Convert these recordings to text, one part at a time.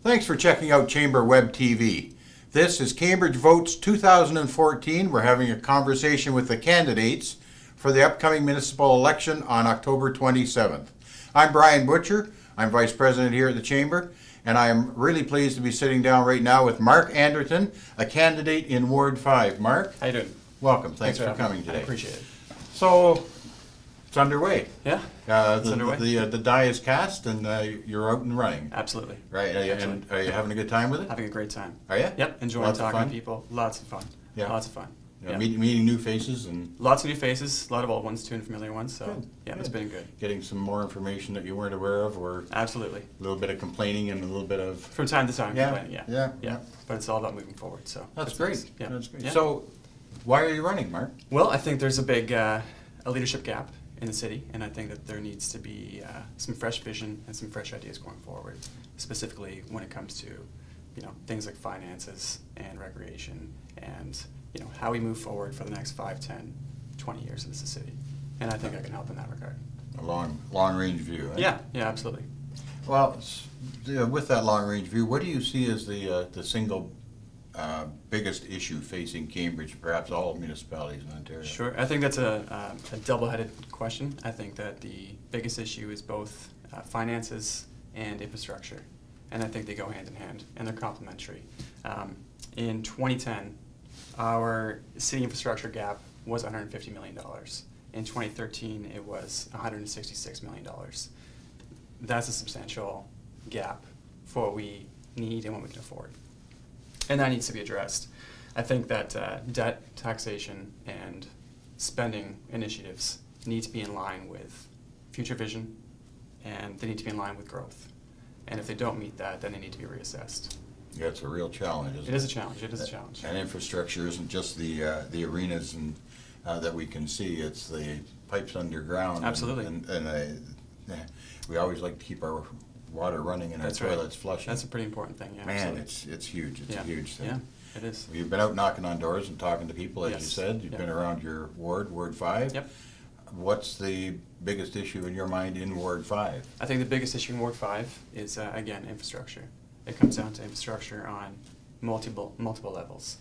Thanks for checking out Chamber Web TV. This is Cambridge Votes 2014. We're having a conversation with the candidates for the upcoming municipal election on October 27th. I'm Brian Butcher. I'm Vice President here at the Chamber, and I am really pleased to be sitting down right now with Mark Anderton, a candidate in Ward 5. Mark? How you doing? Welcome. Thanks for coming today. I appreciate it. So, it's underway. Yeah, it's underway. The die is cast, and you're out and running. Absolutely. Right. And are you having a good time with it? Having a great time. Are you? Yep, enjoying Lots of talking fun? to people. Lots of fun. Yeah. Lots of fun. Yeah. Meeting new faces and Lots of new faces, a lot of old ones too, and familiar ones, so Good, yeah, good. it's been good. getting some more information that you weren't aware of, or Absolutely. a little bit of complaining and a little bit of... From time to time, Yeah, complaining, yeah. But it's all about moving forward, so. That's it's great. nice. Yeah. That's great. Yeah. So, why are you running, Mark? Well, I think there's a big a leadership gap in the city, and I think that there needs to be some fresh vision and some fresh ideas going forward, specifically when it comes to, things like finances and recreation and, how we move forward for the next 5, 10, 20 years in this city. And I think I can help in that regard. A long-range view, eh? Yeah, absolutely. Well, with that long-range view, what do you see as the single biggest issue facing Cambridge, perhaps all municipalities in Ontario? Sure. I think that's a double-headed question. I think that the biggest issue is both finances and infrastructure. And I think they go hand in hand, and they're complementary. In 2010, our city infrastructure gap was $150 million. In 2013, it was $166 million. That's a substantial gap for what we need and what we can afford. And that needs to be addressed. I think that debt, taxation, and spending initiatives need to be in line with future vision, and they need to be in line with growth. And if they don't meet that, then they need to be reassessed. Yeah, it's a real challenge, isn't it? It is a challenge. It is a challenge. And infrastructure isn't just the arenas and that we can see, it's the pipes underground. Absolutely. And we always like to keep our water running and That's our right. toilets flushing. That's a pretty important thing, yeah. Man, absolutely. it's huge. It's a huge thing. Yeah, it is. You've been out knocking on doors and talking to people, as you Yes. said. You've Yep. been around your ward, Ward 5. Yep. What's the biggest issue in your mind in Ward 5? I think the biggest issue in Ward 5 is, again, infrastructure. It comes down to infrastructure on multiple levels.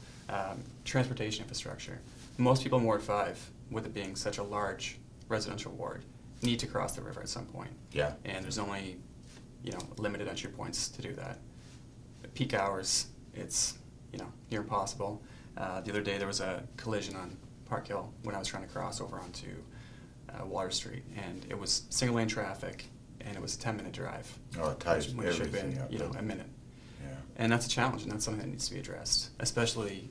Transportation infrastructure. Most people in Ward 5, with it being such a large residential ward, need to cross the river at some point. Yeah. And there's only, limited entry points to do that. At peak hours, it's, near impossible. The other day there was a collision on Park Hill when I was trying to cross over onto Water Street, and it was single lane traffic, and it was a 10-minute drive. Oh, it ties when it should have everything been, up. a minute. Yeah. And that's a challenge, and that's something that needs to be addressed, especially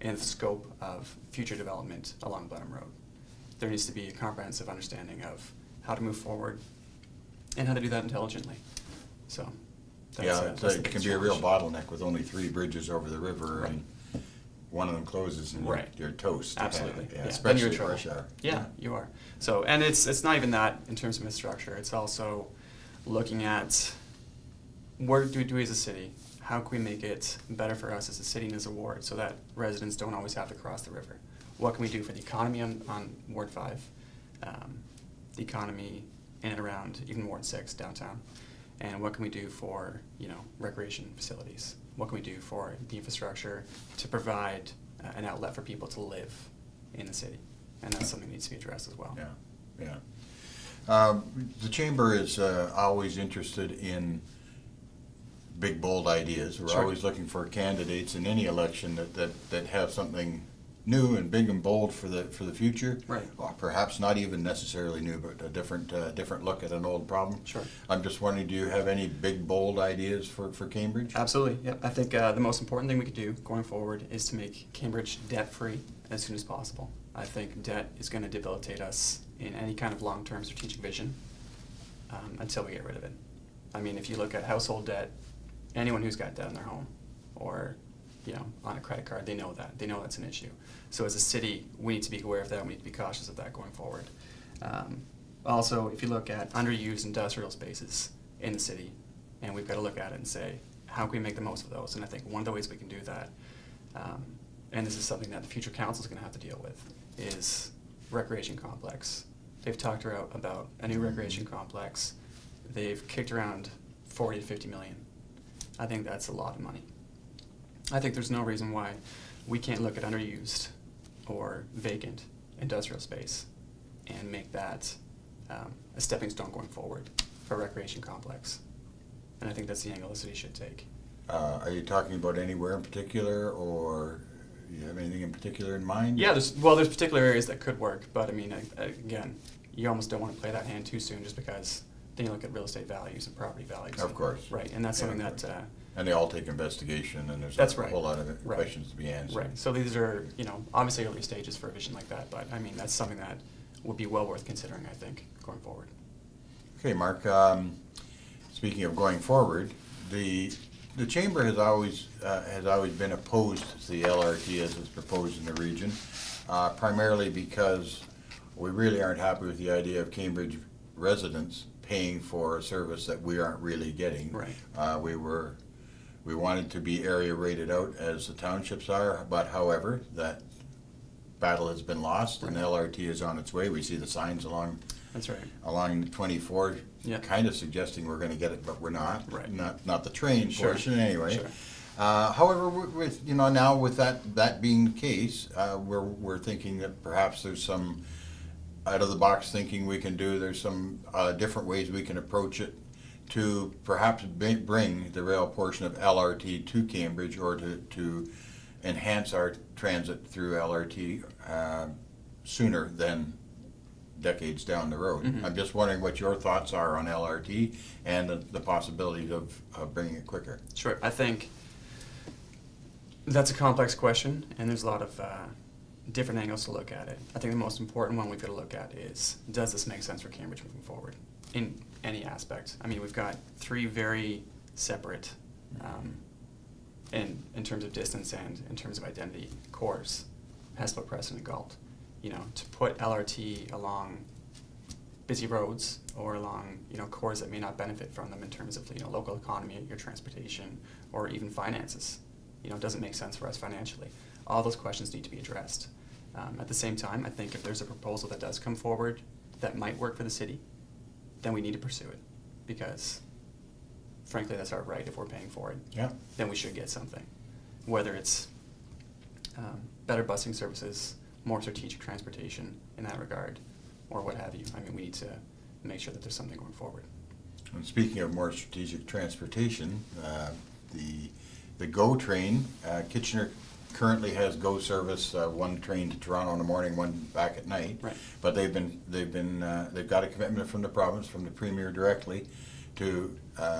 in the scope of future development along Blenheim Road. There needs to be a comprehensive understanding of how to move forward and how to do that intelligently. So, that's the it can biggest be a real challenge. bottleneck with only 3 bridges over the river, Right. and one of them closes and Right. you're toast. Absolutely. Yeah, Then especially you're in trouble. rush hour. Yeah, you are. So, and it's not even that in terms of infrastructure. It's also looking at what do we do as a city? How can we make it better for us as a city and as a ward so that residents don't always have to cross the river? What can we do for the economy on Ward 5, the economy in and around even Ward 6 downtown? And what can we do for, recreation facilities? What can we do for the infrastructure to provide an outlet for people to live in the city? And that's something that needs to be addressed as well. Yeah. The Chamber is always interested in big, bold ideas. We're Sure. always looking for candidates in any election that have something new and big and bold for the future. Right. Well, perhaps not even necessarily new, but a different look at an old problem. Sure. I'm just wondering, do you have any big, bold ideas for Cambridge? Absolutely. Yep. I think the most important thing we could do going forward is to make Cambridge debt-free as soon as possible. I think debt is going to debilitate us in any kind of long-term strategic vision until we get rid of it. I mean, if you look at household debt, anyone who's got debt in their home or on a credit card, they know that. They know that's an issue. So as a city, we need to be aware of that. We need to be cautious of that going forward. Also, if you look at underused industrial spaces in the city, and we've got to look at it and say, how can we make the most of those? And I think one of the ways we can do that, and this is something that the future council is going to have to deal with, is recreation complex. They've talked about a new recreation complex. They've kicked around 40 to 50 million. I think that's a lot of money. I think there's no reason why we can't look at underused or vacant industrial space and make that a stepping stone going forward for a recreation complex. And I think that's the angle the city should take. Are you talking about anywhere in particular, or you have anything in particular in mind? Yeah, there's particular areas that could work, but I mean, again, you almost don't want to play that hand too soon, just because then you look at real estate values and property values. Of course. Right, and that's something that. And they all take investigation, and there's That's a right. whole lot of Right. questions to be answered. Right. So these are, obviously early stages for a vision like that, but I mean, that's something that would be well worth considering, I think, going forward. Okay, Mark, speaking of going forward, the chamber has always been opposed to the LRT as it's proposed in the region, primarily because we really aren't happy with the idea of Cambridge residents paying for a service that we aren't really getting. Right. We wanted to be area rated out as the townships are, but however, that battle has been lost and the LRT is on its way. We see the signs along That's right. along 24, Yeah. kind of suggesting we're going to get it, but we're not. Right. Not the train Sure. portion anyway. Sure. However, with now with that being the case, we're thinking that perhaps there's some out of the box thinking we can do. There's some different ways we can approach it to perhaps bring the rail portion of LRT to Cambridge, or to enhance our transit through LRT sooner than decades down the road. Mhm. I'm just wondering what your thoughts are on LRT and the possibilities of bringing it quicker. Sure. I think that's a complex question, and there's a lot of different angles to look at it. I think the most important one we've got to look at is, does this make sense for Cambridge moving forward in any aspect? I mean, we've got three very separate, in terms of distance and in terms of identity, cores. Hesper, Preston, and Galt. To put LRT along busy roads or along, cores that may not benefit from them in terms of, local economy, your transportation, or even finances, doesn't make sense for us financially. All those questions need to be addressed. At the same time, I think if there's a proposal that does come forward that might work for the city, then we need to pursue it, because frankly, that's our right. If we're paying for it, Yeah. then we should get something. Whether it's better busing services, more strategic transportation in that regard, or what have you. I mean, we need to make sure that there's something going forward. And speaking of more strategic transportation, the GO train, Kitchener currently has GO service, one train to Toronto in the morning, one back at night. Right. But they've got a commitment from the province, from the Premier directly, to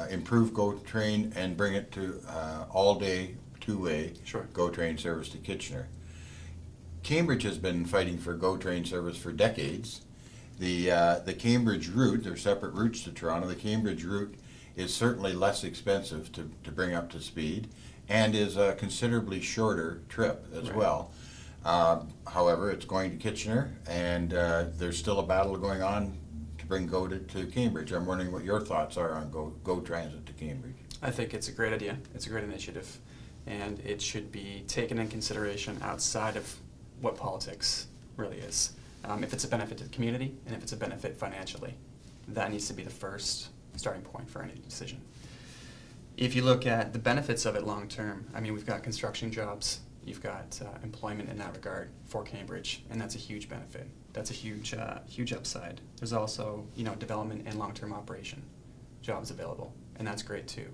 improve GO train and bring it to all-day, two-way Sure. GO train service to Kitchener. Cambridge has been fighting for GO train service for decades. The Cambridge route, they're separate routes to Toronto. The Cambridge route is certainly less expensive to bring up to speed, and is a considerably shorter trip as Right. well. However, it's going to Kitchener, and there's still a battle going on to bring GO to Cambridge. I'm wondering what your thoughts are on GO transit to Cambridge. I think it's a great idea. It's a great initiative, and it should be taken in consideration outside of what politics really is. If it's a benefit to the community, and if it's a benefit financially, that needs to be the first starting point for any decision. If you look at the benefits of it long term, I mean, we've got construction jobs, you've got employment in that regard for Cambridge, and that's a huge benefit. That's a huge upside. There's also, development and long-term operation jobs available, and that's great too.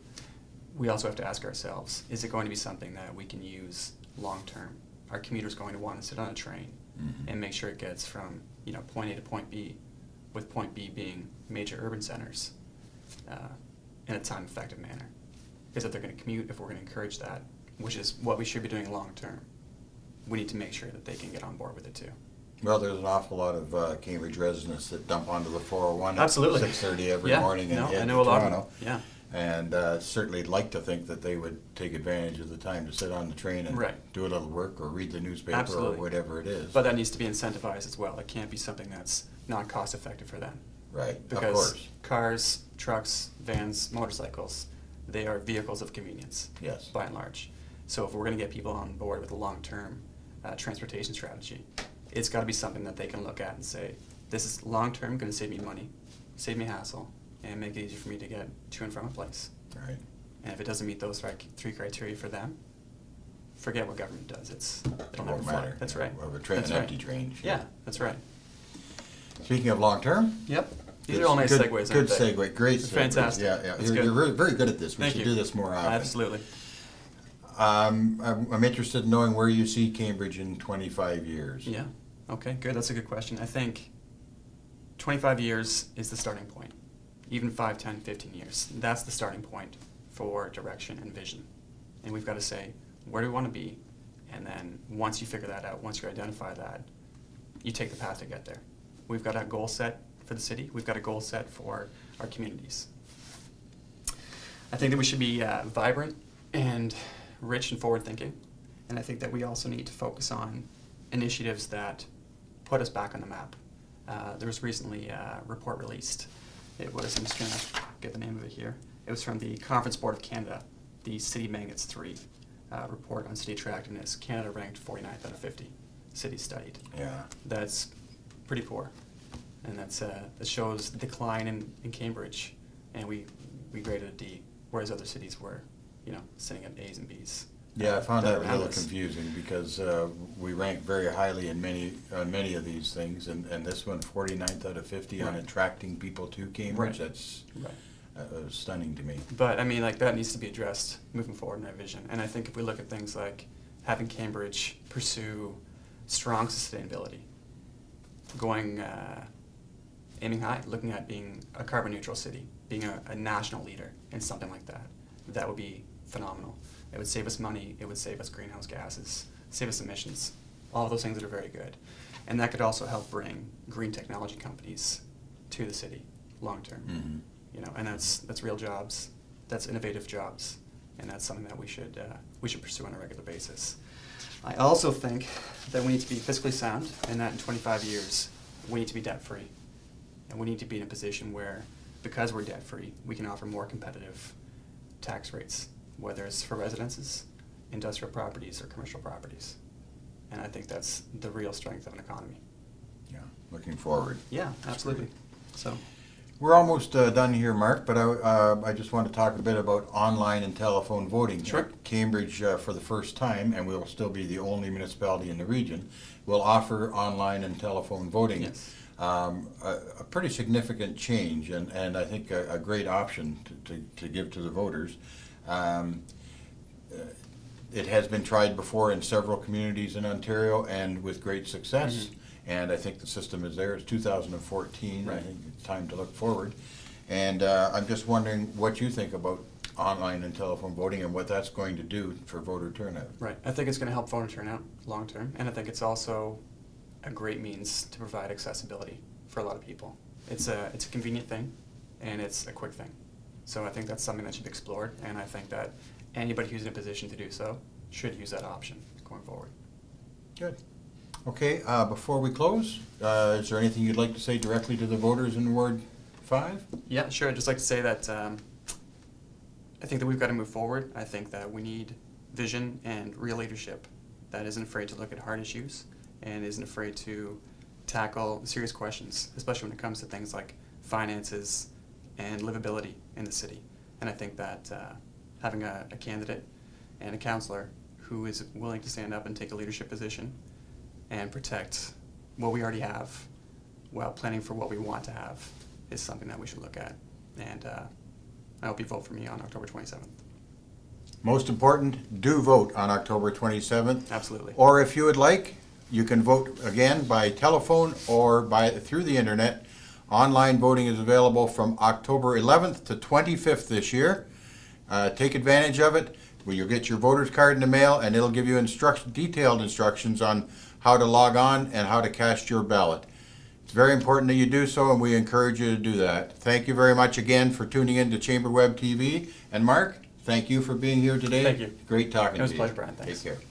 We also have to ask ourselves, is it going to be something that we can use long-term? Are commuters going to want to sit on a train and make sure it gets from, point A to point B, with point B being major urban centers, in a time-effective manner? Because if they're going to commute, if we're going to encourage that, which is what we should be doing long-term, we need to make sure that they can get on board with it too. Well, there's an awful lot of Cambridge residents that dump onto the 401 Absolutely. at 6:30 every Yeah, morning and no, head I to know a lot of Toronto. them. Yeah. And certainly like to think that they would take advantage of the time to sit on the train and Right. do a little work or read the newspaper Absolutely. or whatever it is. But that needs to be incentivized as well. It can't be something that's not cost-effective for them. Right, of Because course. cars, trucks, vans, motorcycles, they are vehicles of convenience. Yes. By and large. So if we're going to get people on board with a long-term transportation strategy, it's got to be something that they can look at and say, this is long-term going to save me money, save me hassle, and make it easier for me to get to and from a place. Right. And if it doesn't meet those three criteria for them, forget what government does. It'll never Won't fly. matter. That's right. Of That's an right. empty drain. Sure. Yeah, that's right. Speaking of long-term. Yep. These are all nice segues, aren't Good they? segue. Great segues. Fantastic. Yeah. That's You're good. very, very good at this. We Thank should you. do this more often. Absolutely. I'm interested in knowing where you see Cambridge in 25 years. Yeah. Okay, good. That's a good question. I think 25 years is the starting point. Even 5, 10, 15 years. That's the starting point for direction and vision. And we've got to say, where do we want to be? And then once you figure that out, once you identify that, you take the path to get there. We've got a goal set for the city. We've got a goal set for our communities. I think that we should be vibrant and rich and forward-thinking. And I think that we also need to focus on initiatives that put us back on the map. There was recently a report released. It was, I'm just going to get the name of it here. It was from the Conference Board of Canada, the City Magnets 3 report on city attractiveness. Canada ranked 49th out of 50 cities studied. Yeah. That's pretty poor. And that shows the decline in Cambridge. And we graded a D, whereas other cities were, sitting at A's and B's. Yeah, I found that a around little us. confusing because we rank very highly on many of these things, and this one, 49th out of 50 on Right. attracting people to Cambridge. Right. That's Right. stunning to me. But I mean, that needs to be addressed moving forward in that vision. And I think if we look at things like having Cambridge pursue strong sustainability, going aiming high, looking at being a carbon neutral city, being a national leader in something like that, that would be phenomenal. It would save us money. It would save us greenhouse gases, save us emissions, all of those things that are very good. And that could also help bring green technology companies to the city long term. Mm-hmm. And that's real jobs, that's innovative jobs, and that's something that we should pursue on a regular basis. I also think that we need to be fiscally sound, and that in 25 years we need to be debt free, and we need to be in a position where, because we're debt free, we can offer more competitive tax rates, whether it's for residences, industrial properties, or commercial properties. And I think that's the real strength of an economy. Yeah, looking forward. Yeah, absolutely. So. We're almost done here, Mark, but I just want to talk a bit about online and telephone voting. Sure. Cambridge, for the first time, and we'll still be the only municipality in the region, will offer online and telephone voting. Yes. A pretty significant change, and I think a great option to give to the voters. It has been tried before in several communities in Ontario and with great success. Mm-hmm. And I think the system is there. It's 2014. Right. I think it's time to look forward. And I'm just wondering what you think about online and telephone voting and what that's going to do for voter turnout. Right. I think it's going to help voter turnout long term, and I think it's also a great means to provide accessibility for a lot of people. It's a convenient thing, and it's a quick thing. So I think that's something that should be explored, and I think that anybody who's in a position to do so should use that option going forward. Good. Okay, before we close, is there anything you'd like to say directly to the voters in Ward 5? Yeah, sure. I'd just like to say that I think that we've got to move forward. I think that we need vision and real leadership that isn't afraid to look at hard issues and isn't afraid to tackle serious questions, especially when it comes to things like finances and livability in the city. And I think that having a candidate and a councillor who is willing to stand up and take a leadership position and protect what we already have while planning for what we want to have is something that we should look at. And I hope you vote for me on October 27th. Most important, do vote on October 27th. Absolutely. Or if you would like, you can vote again by telephone or through the internet. Online voting is available from October 11th to 25th this year. Take advantage of it. You'll get your voter's card in the mail, and it'll give you detailed instructions on how to log on and how to cast your ballot. It's very important that you do so, and we encourage you to do that. Thank you very much again for tuning in to Chamber Web TV. And Mark, thank you for being here today. Thank you. Great talking to you. It was a pleasure, Brian. Thanks. Take care.